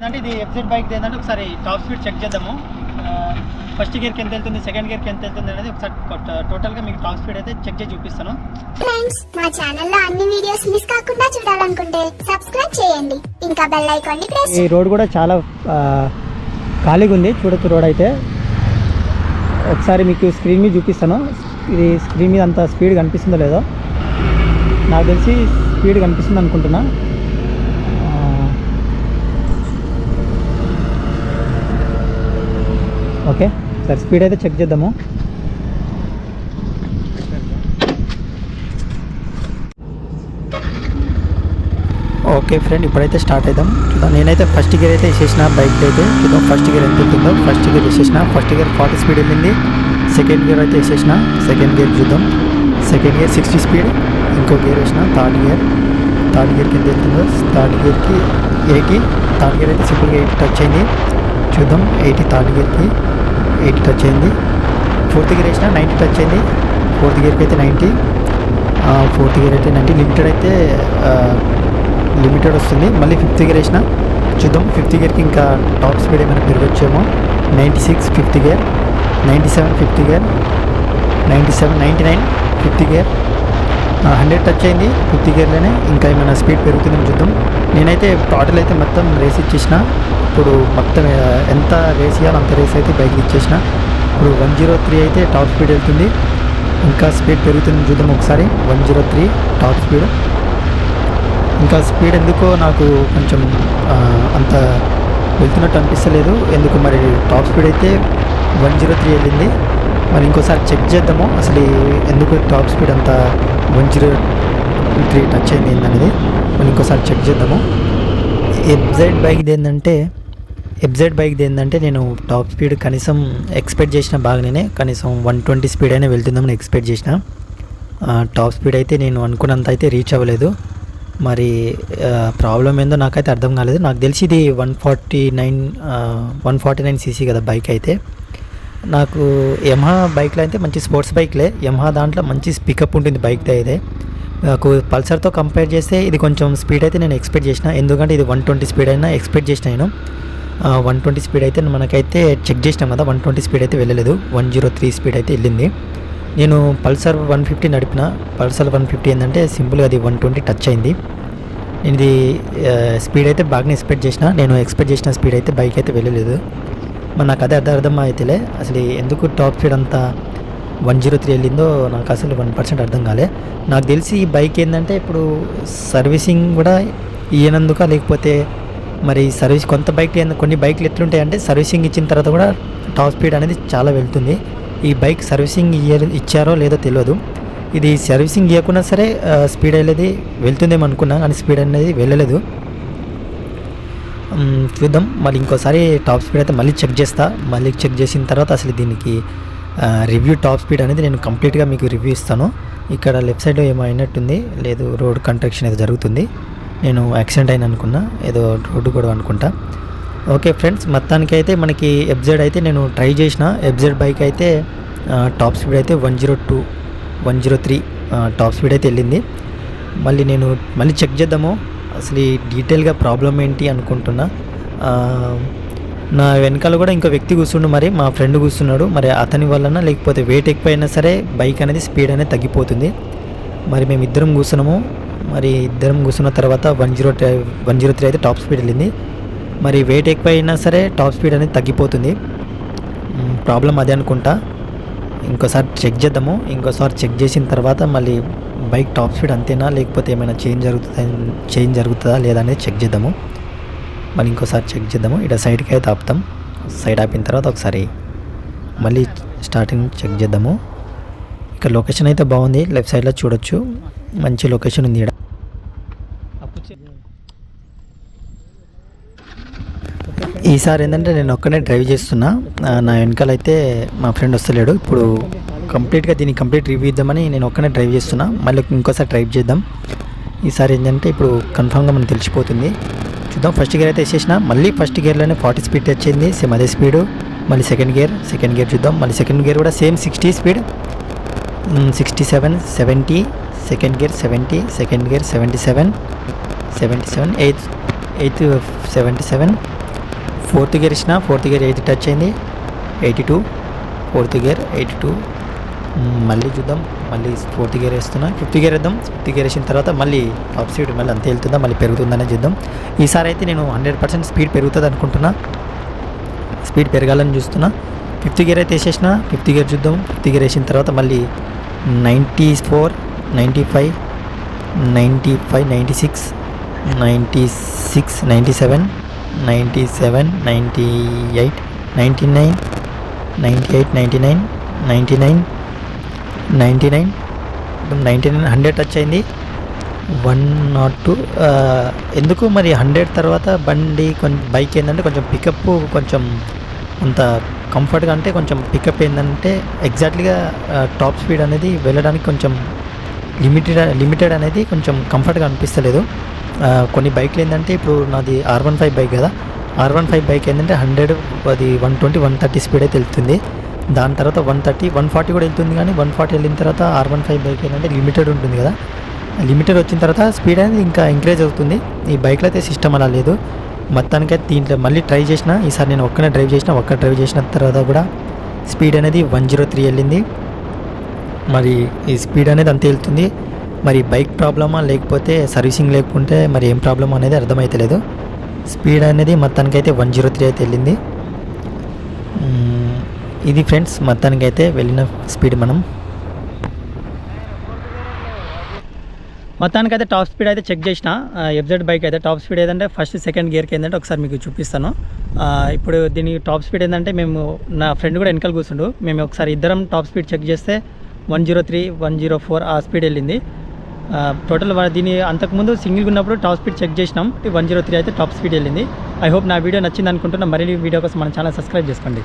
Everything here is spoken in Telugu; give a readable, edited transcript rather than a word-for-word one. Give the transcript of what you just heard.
అంటే ఇది ఎఫ్జెడ్ బైక్ ఏంటంటే ఒకసారి టాప్ స్పీడ్ చెక్ చేద్దాము. ఫస్ట్ గేర్కి ఎంత వెళ్తుంది, సెకండ్ గేర్కి ఎంత వెళ్తుంది అనేది ఒకసారి టోటల్గా మీకు టాప్ స్పీడ్ అయితే చెక్ చేసి చూపిస్తాను. ఫ్రెండ్స్, మా ఛానల్లో అన్ని వీడియోస్ మిస్ కాకుండా చూడాలనుకుంటే సబ్స్క్రైబ్ చేయండి, ఇంకా బెల్ ఐకాన్ ని ప్రెస్. ఈ రోడ్ కూడా చాలా ఖాళీగా ఉంది, చూడొచ్చు. రోడ్ అయితే ఒకసారి మీకు స్క్రీన్ మీద చూపిస్తాను. ఇది స్క్రీన్ మీద అంత స్పీడ్ కనిపిస్తుందో లేదో, నాకు తెలిసి స్పీడ్ కనిపిస్తుంది అనుకుంటున్నా. ఓకే, సరే స్పీడ్ అయితే చెక్ చేద్దాము. ఓకే ఫ్రెండ్, ఇప్పుడైతే స్టార్ట్ అవుదాం. చూద్దాం. నేనైతే ఫస్ట్ గేర్ అయితే వేసేసిన బైక్ అయితే. చూద్దాం ఫస్ట్ గేర్ ఎంత వెళ్తుందో. ఫస్ట్ గేర్ వేసేసిన. ఫస్ట్ గేర్ 40 స్పీడ్ వెళ్ళింది. సెకండ్ గేర్ అయితే వేసేసిన. సెకండ్ గేర్ చూద్దాం. Second gear 60 speed. ఇంకో గేర్ వేసిన. థర్డ్ గేర్కి ఎంత వెళ్తుందో. థర్డ్ గేర్కి 80. థర్డ్ గేర్ అయితే సింపుల్గా 80 టచ్ అయింది. చూద్దాం 80 థర్డ్ గేర్కి 80 టచ్ అయింది. ఫోర్త్ గేర్ వేసిన 90 టచ్ అయింది. ఫోర్త్ గేర్కి అయితే 90. ఫోర్త్ గేర్ అయితే 90. లిమిటెడ్ అయితే లిమిటెడ్ వస్తుంది. మళ్ళీ ఫిఫ్త్ గేర్ వేసిన. చూద్దాం ఫిఫ్త్ గేర్కి ఇంకా టాప్ స్పీడ్ ఏమైనా పెరగచ్చేమో. 96 fifth gear. 97 fifth gear. 97 99 fifth gear. 100 touch అయింది ఫిఫ్త్ గేర్లోనే. ఇంకా ఏమైనా స్పీడ్ పెరుగుతుందని చూద్దాం. నేనైతే టోటల్ అయితే మొత్తం రేస్ ఇచ్చేసిన. ఇప్పుడు మొత్తం ఎంత రేస్ ఇవ్వాలి అంత రేస్ అయితే బైక్ ఇచ్చేసిన. ఇప్పుడు 103 అయితే టాప్ స్పీడ్ వెళ్తుంది. ఇంకా స్పీడ్ పెరుగుతుందని చూద్దాం ఒకసారి. 103 టాప్ స్పీడ్. ఇంకా స్పీడ్ ఎందుకో నాకు కొంచెం అంత వెళ్తున్నట్టు అనిపిస్తలేదు. ఎందుకు మరి టాప్ స్పీడ్ అయితే 103 వెళ్ళింది. మరి ఇంకోసారి చెక్ చేద్దాము అసలు ఎందుకు టాప్ స్పీడ్ అంత 103 టచ్ అయింది ఏంటనేది. మరి ఇంకోసారి చెక్ చేద్దాము. ఎఫ్జెడ్ బైక్ది ఏంటంటే నేను టాప్ స్పీడ్ కనీసం ఎక్స్పెక్ట్ చేసిన బాగానే కనీసం 120 స్పీడ్ అయినా వెళ్తుందామని ఎక్స్పెక్ట్ చేసిన. టాప్ స్పీడ్ అయితే నేను అనుకున్నంత అయితే రీచ్ అవ్వలేదు. మరి ప్రాబ్లం ఏందో నాకైతే అర్థం కాలేదు. నాకు తెలిసి ఇది 149 సీసీ కదా బైక్ అయితే. నాకు యమహా బైక్లో అయితే మంచి స్పోర్ట్స్ బైక్లే. యమహా దాంట్లో మంచి పికప్ ఉంటుంది బైక్తో అయితే. నాకు పల్సర్తో కంపేర్ చేస్తే ఇది కొంచెం స్పీడ్ అయితే నేను ఎక్స్పెక్ట్ చేసిన. ఎందుకంటే ఇది 120 స్పీడ్ అయినా ఎక్స్పెక్ట్ చేసిన నేను. 120 స్పీడ్ అయితే మనకైతే చెక్ చేసినాం కదా, 120 స్పీడ్ అయితే వెళ్ళలేదు. 103 స్పీడ్ అయితే వెళ్ళింది. నేను పల్సర్ 150 నడిపిన. పల్సర్ 150 ఏంటంటే సింపుల్గా అది 120 టచ్ అయింది. నేను ఇది స్పీడ్ అయితే బాగానే ఎక్స్పెక్ట్ చేసిన. నేను ఎక్స్పెక్ట్ చేసిన స్పీడ్ అయితే బైక్ అయితే వెళ్ళలేదు. మరి నాకు అదే అర్థం అయితేలే అసలు ఎందుకు టాప్ స్పీడ్ అంతా 103 వెళ్ళిందో నాకు అసలు 1% అర్థం కాలే. నాకు తెలిసి ఈ బైక్ ఏంటంటే ఇప్పుడు సర్వీసింగ్ కూడా ఇయ్యనందుక, లేకపోతే మరి సర్వీస్ కొన్ని బైక్లు ఎట్లుంటాయి అంటే సర్వీసింగ్ ఇచ్చిన తర్వాత కూడా టాప్ స్పీడ్ అనేది చాలా వెళ్తుంది. ఈ బైక్ సర్వీసింగ్ ఇచ్చారో లేదో తెలియదు. ఇది సర్వీసింగ్ ఇవ్వకున్నా సరే స్పీడ్ అనేది వెళ్తుందేమో అనుకున్నా, కానీ స్పీడ్ అనేది వెళ్ళలేదు. చూద్దాం మళ్ళీ ఇంకోసారి టాప్ స్పీడ్ అయితే మళ్ళీ చెక్ చేస్తా. మళ్ళీ చెక్ చేసిన తర్వాత అసలు దీనికి రివ్యూ టాప్ స్పీడ్ అనేది నేను కంప్లీట్గా మీకు రివ్యూ ఇస్తాను. ఇక్కడ లెఫ్ట్ సైడ్లో ఏమో అయినట్టుంది, లేదు రోడ్ కన్స్ట్రక్షన్ ఏదో జరుగుతుంది. నేను యాక్సిడెంట్ అయిన అనుకున్నా, ఏదో రోడ్డు కూడా అనుకుంటా. ఓకే ఫ్రెండ్స్, మొత్తానికి అయితే మనకి ఎఫ్జెడ్ అయితే నేను ట్రై చేసిన. ఎఫ్జెడ్ బైక్ అయితే టాప్ స్పీడ్ అయితే 103 టాప్ స్పీడ్ అయితే వెళ్ళింది. మళ్ళీ చెక్ చేద్దాము అసలు ఈ డీటెయిల్గా ప్రాబ్లం ఏంటి అనుకుంటున్నా. నా వెనకాల కూడా ఇంకో వ్యక్తి కూర్చుండు, మరి మా ఫ్రెండ్ కూర్చున్నాడు. మరి అతని వలన లేకపోతే వెయిట్ ఎక్కువైనా సరే బైక్ అనేది స్పీడ్ అనేది తగ్గిపోతుంది. మరి మేము ఇద్దరం కూర్చున్నాము. మరి ఇద్దరం కూర్చున్న తర్వాత 103 అయితే టాప్ స్పీడ్ వెళ్ళింది. మరి వెయిట్ ఎక్కువైనా సరే టాప్ స్పీడ్ అనేది తగ్గిపోతుంది. ప్రాబ్లం అదే అనుకుంటా. ఇంకోసారి చెక్ చేద్దాము. ఇంకోసారి చెక్ చేసిన తర్వాత మళ్ళీ బైక్ టాప్ స్పీడ్ అంతేనా లేకపోతే ఏమైనా చేంజ్ జరుగుతుందా లేదా అనేది చెక్ చేద్దాము. మళ్ళీ ఇంకోసారి చెక్ చేద్దాము. ఇక్కడ సైడ్కి అయితే ఆపుతాం. సైడ్ ఆపిన తర్వాత ఒకసారి మళ్ళీ స్టార్టింగ్ చెక్ చేద్దాము. ఇక్కడ లొకేషన్ అయితే బాగుంది, లెఫ్ట్ సైడ్లో చూడొచ్చు, మంచి లొకేషన్ ఉంది. ఇక్కడ ఈసారి ఏంటంటే నేను ఒక్కనే డ్రైవ్ చేస్తున్నా. నా వెనకాలైతే మా ఫ్రెండ్ వస్తలేడు. ఇప్పుడు దీన్ని కంప్లీట్ రివ్యూ ఇద్దామని నేను ఒక్కనే డ్రైవ్ చేస్తున్నా. మళ్ళీ ఇంకోసారి డ్రైవ్ చేద్దాం. ఈసారి ఏంటంటే ఇప్పుడు కన్ఫామ్గా మనకు తెలిసిపోతుంది. చూద్దాం. ఫస్ట్ గేర్ అయితే వేసేసిన. మళ్ళీ ఫస్ట్ గేర్లోనే 40 స్పీడ్ వచ్చింది, సేమ్ అదే స్పీడు. మళ్ళీ సెకండ్ గేర్ చూద్దాం. మళ్ళీ సెకండ్ గేర్ కూడా same 60 speed. 67 70 second gear 70 second gear 77 77 8 77 fourth gear ఇచ్చిన, ఫోర్త్ గేర్ 80 టచ్ అయింది, 82, ఫోర్త్ గేర్ 82. మళ్ళీ చూద్దాం, మళ్ళీ ఫోర్త్ గేర్ వేస్తున్నా, ఫిఫ్త్ గేర్ వేద్దాం. ఫిఫ్త్ గేర్ వేసిన తర్వాత మళ్ళీ టాప్ స్పీడ్ మళ్ళీ అంతే వెళ్తుందా, మళ్ళీ పెరుగుతుందనే చూద్దాం. ఈసారి అయితే నేను 100% స్పీడ్ పెరుగుతుంది అనుకుంటున్నా, స్పీడ్ పెరగాలని చూస్తున్నా. ఫిఫ్త్ గేర్ అయితే వేసేసిన, ఫిఫ్త్ గేర్ చూద్దాం. ఫిఫ్త్ గేర్ వేసిన తర్వాత మళ్ళీ 94, 95, 95, 96, 96, 97, 97, 98, 99, 98, 99, 99, 99, 99, 100 టచ్ అయింది. 102. ఎందుకు మరి 100 తర్వాత బండి బైక్ ఏంటంటే కొంచెం పికప్ కొంచెం అంత కంఫర్ట్గా, అంటే కొంచెం పికప్ ఏంటంటే ఎగ్జాక్ట్లీగా టాప్ స్పీడ్ అనేది వెళ్ళడానికి కొంచెం లిమిటెడ్ అనేది కొంచెం కంఫర్ట్గా అనిపిస్తలేదు. కొన్ని బైక్లు ఏంటంటే ఇప్పుడు నాది R15 బైక్ కదా, R15 బైక్ ఏంటంటే 100, అది 120, 130 స్పీడ్ అయితే వెళ్తుంది. దాని తర్వాత 130, 140 కూడా వెళ్తుంది. కానీ 140 వెళ్ళిన తర్వాత R15 బైక్ ఏంటంటే లిమిటెడ్ ఉంటుంది కదా, లిమిటెడ్ వచ్చిన తర్వాత స్పీడ్ అనేది ఇంకా ఇంక్రీజ్ అవుతుంది. ఈ బైక్లో అయితే సిస్టమ్ అలా లేదు. మొత్తానికైతే దీంట్లో మళ్ళీ ట్రై చేసిన, ఈసారి నేను ఒక్క డ్రైవ్ చేసిన తర్వాత కూడా స్పీడ్ అనేది 103 వెళ్ళింది. మరి ఈ స్పీడ్ అనేది అంతే వెళ్తుంది. మరి బైక్ ప్రాబ్లమా లేకపోతే సర్వీసింగ్ లేకుంటే మరి ఏం ప్రాబ్లమ్ అనేది అర్థమవుతలేదు. స్పీడ్ అనేది మొత్తానికైతే 103 అయితే వెళ్ళింది. ఇది ఫ్రెండ్స్ మొత్తానికైతే వెళ్ళిన స్పీడ్. మొత్తానికైతే టాప్ స్పీడ్ అయితే చెక్ చేసిన. ఎఫ్జెడ్ బైక్ అయితే టాప్ స్పీడ్ ఏదంటే ఫస్ట్ సెకండ్ గేర్కి ఏంటంటే ఒకసారి మీకు చూపిస్తాను. ఇప్పుడు దీని టాప్ స్పీడ్ ఏంటంటే మేము, నా ఫ్రెండ్ కూడా వెనకాల కూర్చుండు, మేము ఒకసారి ఇద్దరం టాప్ స్పీడ్ చెక్ చేస్తే 103, 104 ఆ స్పీడ్ వెళ్ళింది. టోటల్ దీని అంతకుముందు సింగిల్గా ఉన్నప్పుడు టాప్ స్పీడ్ చెక్ చేసినాం, 103 అయితే టాప్ స్పీడ్ వెళ్ళింది. ఐ హోప్ నా వీడియో నచ్చింది అనుకుంటున్నా. మరిన్ని వీడియో కోసం మన ఛానల్ సబ్స్క్రైబ్ చేసుకోండి.